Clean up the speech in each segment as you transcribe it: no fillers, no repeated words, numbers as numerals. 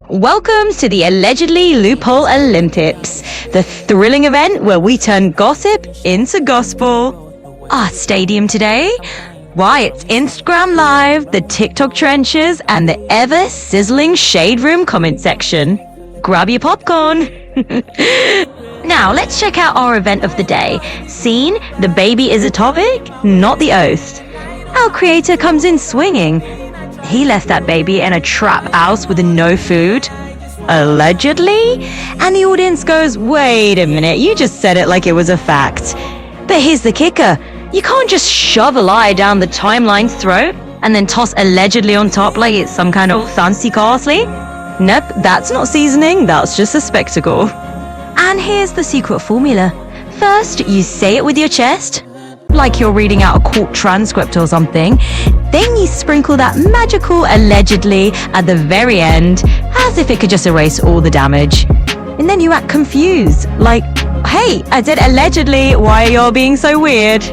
Welcome to the Allegedly Loophole Olympics, the thrilling event where we turn gossip into gospel. Our stadium today? Why, it's Instagram Live, the TikTok trenches, and the ever-sizzling Shade Room comment section. Grab your popcorn. Now, let's check out our event of the day. Scene, the baby is a topic, not the oath. Our creator comes in swinging. He left that baby in a trap house with no food. Allegedly? And the audience goes, wait a minute, you just said it like it was a fact. But here's the kicker. You can't just shove a lie down the timeline's throat and then toss allegedly on top like it's some kind of fancy castle. Nope, that's not seasoning, that's just a spectacle. And here's the secret formula. First, you say it with your chest, like you're reading out a court transcript or something. Then you sprinkle that magical allegedly at the very end, as if it could just erase all the damage. And then you act confused, like, hey, I did allegedly, why are y'all being so weird?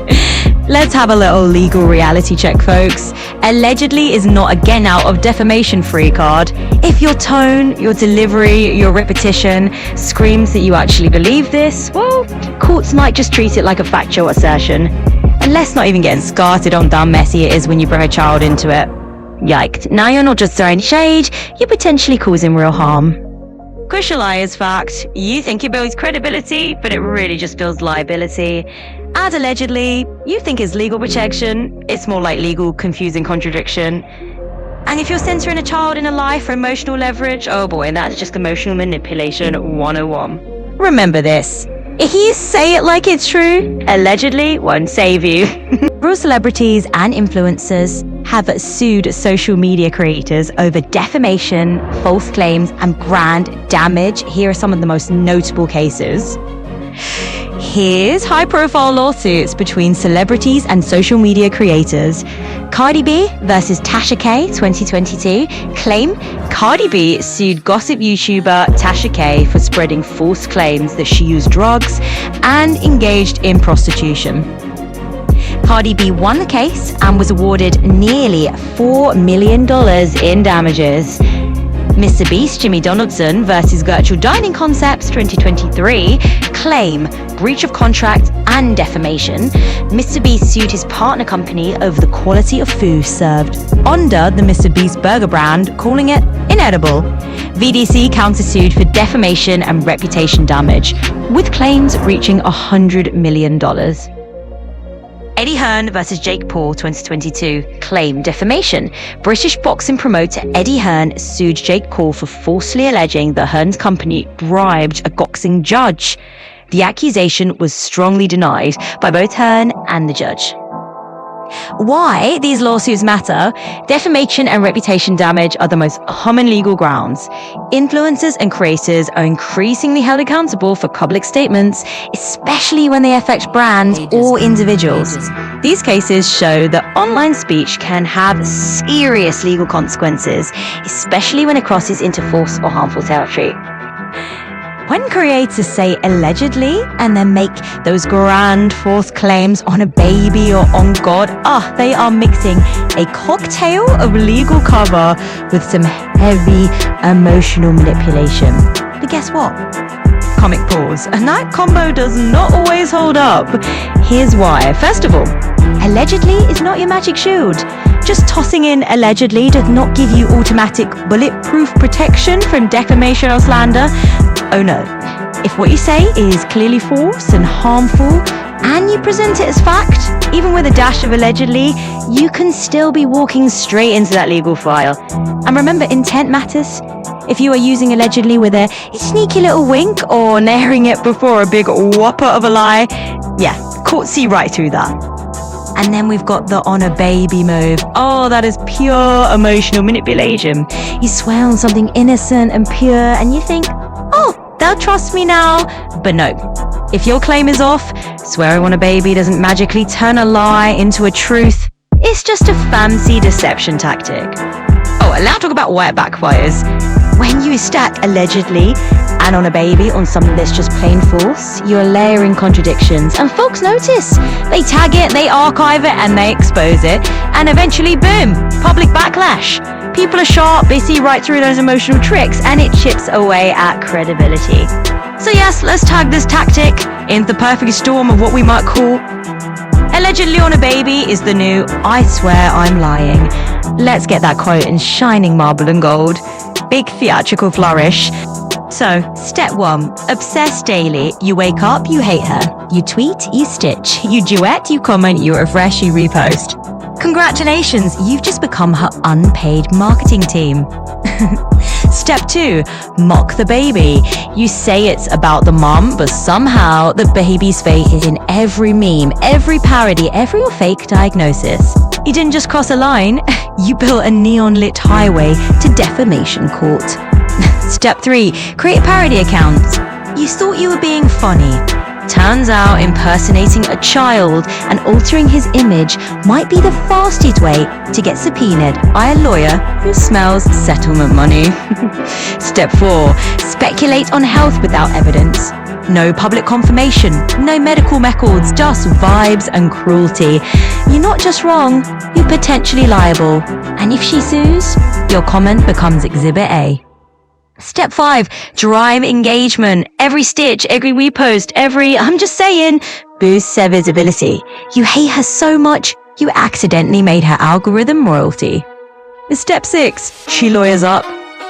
Let's have a little legal reality check, folks. Allegedly is not a get out of defamation free card. If your tone, your delivery, your repetition screams that you actually believe this, well, courts might just treat it like a factual assertion. And let's not even get started on how messy it is when you bring a child into it. Yikes. Now you're not just throwing shade, you're potentially causing real harm. Crucial lie is fact. You think it builds credibility, but it really just builds liability. Add allegedly, you think it's legal protection, it's more like legal confusing contradiction. And if you're centering a child in a lie for emotional leverage, oh boy, that's just emotional manipulation 101. Remember this. If you say it like it's true, allegedly won't save you. Real celebrities and influencers have sued social media creators over defamation, false claims, and brand damage. Here are some of the most notable cases. Here's high-profile lawsuits between celebrities and social media creators. Cardi B versus Tasha K 2022 claim Cardi B sued gossip YouTuber Tasha K for spreading false claims that she used drugs and engaged in prostitution. Cardi B won the case and was awarded nearly $4 million in damages. Mr. Beast Jimmy Donaldson versus Virtual Dining Concepts 2023 claim breach of contract and defamation. Mr. Beast sued his partner company over the quality of food served under the Mr. Beast burger brand, calling it inedible. VDC countersued for defamation and reputation damage, with claims reaching $100 million. Eddie Hearn versus Jake Paul 2022 claim defamation. British boxing promoter Eddie Hearn sued Jake Paul for falsely alleging that Hearn's company bribed a boxing judge. The accusation was strongly denied by both Hearn and the judge. Why these lawsuits matter? Defamation and reputation damage are the most common legal grounds. Influencers and creators are increasingly held accountable for public statements, especially when they affect brands or individuals. These cases show that online speech can have serious legal consequences, especially when it crosses into false or harmful territory. When creators say allegedly and then make those grand false claims on a baby or on God, they are mixing a cocktail of legal cover with some heavy emotional manipulation. But guess what? Comic pause. And that combo does not always hold up. Here's why. First of all, allegedly is not your magic shield. Just tossing in allegedly does not give you automatic bulletproof protection from defamation or slander. Oh no. If what you say is clearly false and harmful, and you present it as fact, even with a dash of allegedly, you can still be walking straight into that legal file. And remember, intent matters. If you are using allegedly with a sneaky little wink or naring it before a big whopper of a lie, yeah, courts see right through that. And then we've got the on a baby move. Oh, that is pure emotional manipulation. You swear on something innocent and pure and you think, oh, they'll trust me now. But no, if your claim is off, swearing on a baby doesn't magically turn a lie into a truth. It's just a fancy deception tactic. Oh, and now talk about why it backfires. When you stack allegedly and on a baby on something that's just plain false, you're layering contradictions, and folks notice. They tag it, they archive it, and they expose it, and eventually, boom, public backlash. People are sharp, they see right through those emotional tricks, and it chips away at credibility. So yes, let's tag this tactic into the perfect storm of what we might call allegedly on a baby is the new I swear I'm lying. Let's get that quote in shining marble and gold. Big theatrical flourish. So, step 1, obsess daily. You wake up, you hate her. You tweet, you stitch. You duet, you comment, you refresh, you repost. Congratulations, you've just become her unpaid marketing team. Step 2, mock the baby. You say it's about the mom, but somehow the baby's fate is in every meme, every parody, every fake diagnosis. You didn't just cross a line, you built a neon-lit highway to defamation court. Step 3, create parody accounts. You thought you were being funny. Turns out impersonating a child and altering his image might be the fastest way to get subpoenaed by a lawyer who smells settlement money. Step 4, speculate on health without evidence. No public confirmation, no medical records, just vibes and cruelty. You're not just wrong, you're potentially liable. And if she sues, your comment becomes Exhibit A. Step 5, drive engagement. Every stitch, every repost, I'm just saying, boosts her visibility. You hate her so much, you accidentally made her algorithm royalty. Step 6, she lawyers up.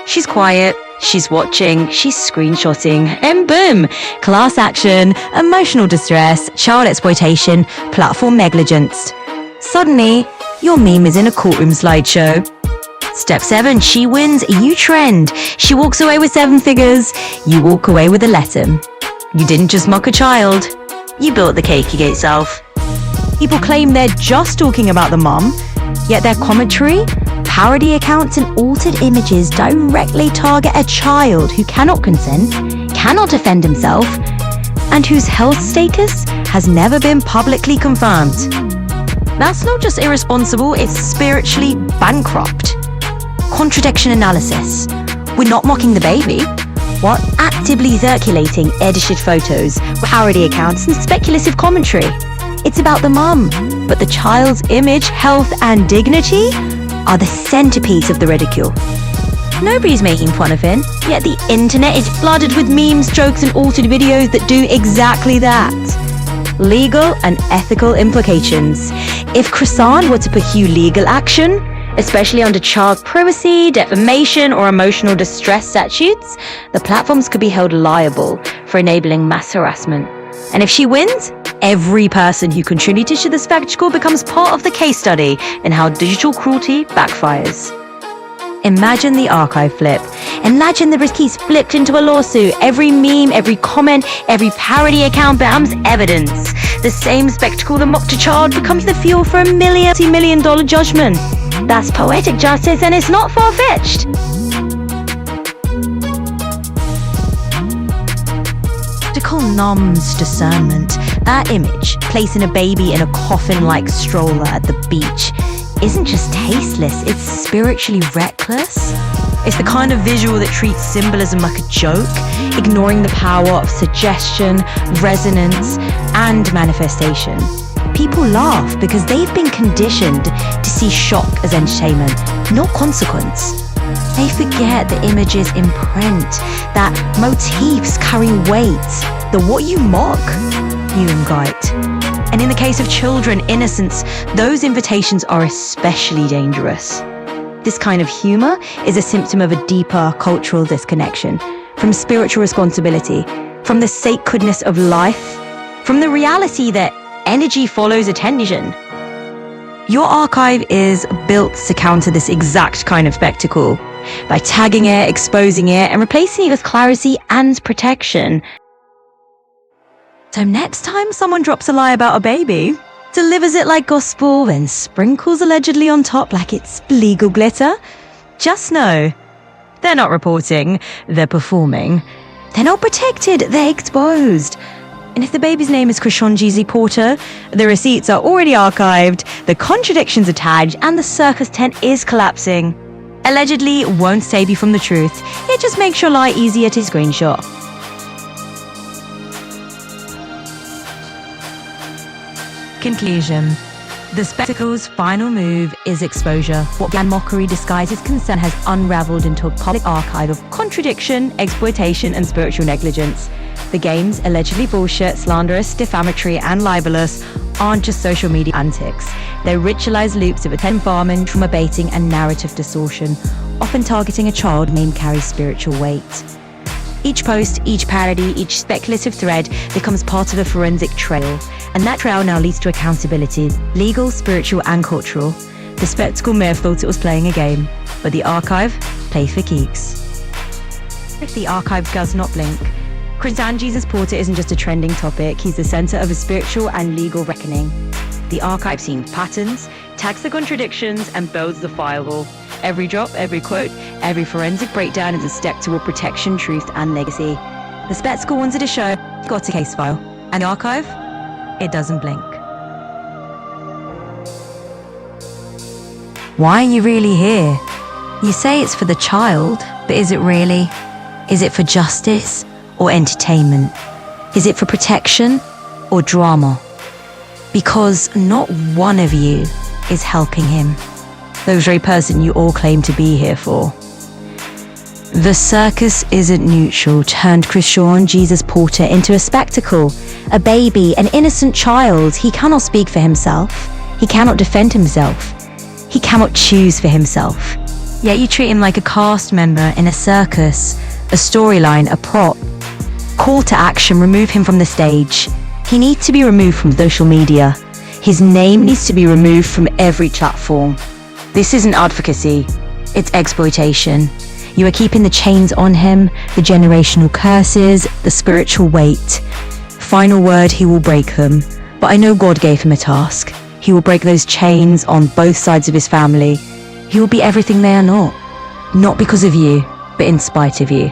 She's quiet, she's watching, she's screenshotting, and boom, class action, emotional distress, child exploitation, platform negligence. Suddenly, your meme is in a courtroom slideshow. Step 7, she wins, you trend. She walks away with 7 figures, you walk away with a letter. You didn't just mock a child, you built the cake yourself. People claim they're just talking about the mom, yet their commentary, parody accounts and altered images directly target a child who cannot consent, cannot defend himself, and whose health status has never been publicly confirmed. That's not just irresponsible, it's spiritually bankrupt. Contradiction analysis. We're not mocking the baby. What? Actively circulating edited photos, parody accounts, and speculative commentary. It's about the mum, but the child's image, health, and dignity are the centerpiece of the ridicule. Nobody's making fun of him, yet the internet is flooded with memes, jokes, and altered videos that do exactly that. Legal and ethical implications. If Croissant were to pursue legal action, especially under child privacy, defamation, or emotional distress statutes, the platforms could be held liable for enabling mass harassment. And if she wins, every person who contributed to the spectacle becomes part of the case study in how digital cruelty backfires. Imagine the archive flip. Imagine the risk he's flipped into a lawsuit. Every meme, every comment, every parody account becomes evidence. The same spectacle that mocked a child becomes the fuel for a multi-million-dollar judgment. That's poetic justice, and it's not far-fetched. To call numbs discernment, that image, placing a baby in a coffin-like stroller at the beach, isn't just tasteless, it's spiritually reckless. It's the kind of visual that treats symbolism like a joke, ignoring the power of suggestion, resonance, and manifestation. People laugh because they've been conditioned to see shock as entertainment, not consequence. They forget the images in print, that motifs carry weight, that what you mock, you indict. And in the case of children, innocence, those invitations are especially dangerous. This kind of humor is a symptom of a deeper cultural disconnection from spiritual responsibility, from the sacredness of life, from the reality that energy follows attention. Your archive is built to counter this exact kind of spectacle by tagging it, exposing it, and replacing it with clarity and protection. So next time someone drops a lie about a baby, delivers it like gospel, and sprinkles allegedly on top like it's legal glitter, just know they're not reporting, they're performing. They're not protected, they're exposed. And if the baby's name is Krishan Jeezy Porter, the receipts are already archived, the contradictions are tagged, and the circus tent is collapsing. Allegedly won't save you from the truth, it just makes your lie easier to screenshot. Conclusion. The spectacle's final move is exposure. What began mockery disguised as concern has unraveled into a public archive of contradiction, exploitation, and spiritual negligence. The games, allegedly bullshit, slanderous, defamatory, and libelous, aren't just social media antics. They're ritualized loops of attention farming, trauma baiting, and narrative distortion, often targeting a child may carry spiritual weight. Each post, each parody, each speculative thread becomes part of a forensic trail, and that trail now leads to accountability, legal, spiritual, and cultural. The spectacle may have thought it was playing a game, but the archive plays for keeps. If the archive does not blink, Christian Jesus Porter isn't just a trending topic, he's the center of a spiritual and legal reckoning. The archive sees patterns, tags the contradictions, and builds the firewall. Every drop, every quote, every forensic breakdown is a step toward protection, truth, and legacy. The spectacle wanted a show, got a case file. And the archive? It doesn't blink. Why are you really here? You say it's for the child, but is it really? Is it for justice or entertainment? Is it for protection or drama? Because not one of you is helping him. The very person you all claim to be here for. The circus isn't neutral turned Christian Jesus Porter into a spectacle, a baby, an innocent child. He cannot speak for himself. He cannot defend himself. He cannot choose for himself. Yet you treat him like a cast member in a circus, a storyline, a prop. Call to action, remove him from the stage. He needs to be removed from social media. His name needs to be removed from every platform. This isn't advocacy, it's exploitation. You are keeping the chains on him, the generational curses, the spiritual weight. Final word, he will break them. But I know God gave him a task. He will break those chains on both sides of his family. He will be everything they are not. Not because of you, but in spite of you.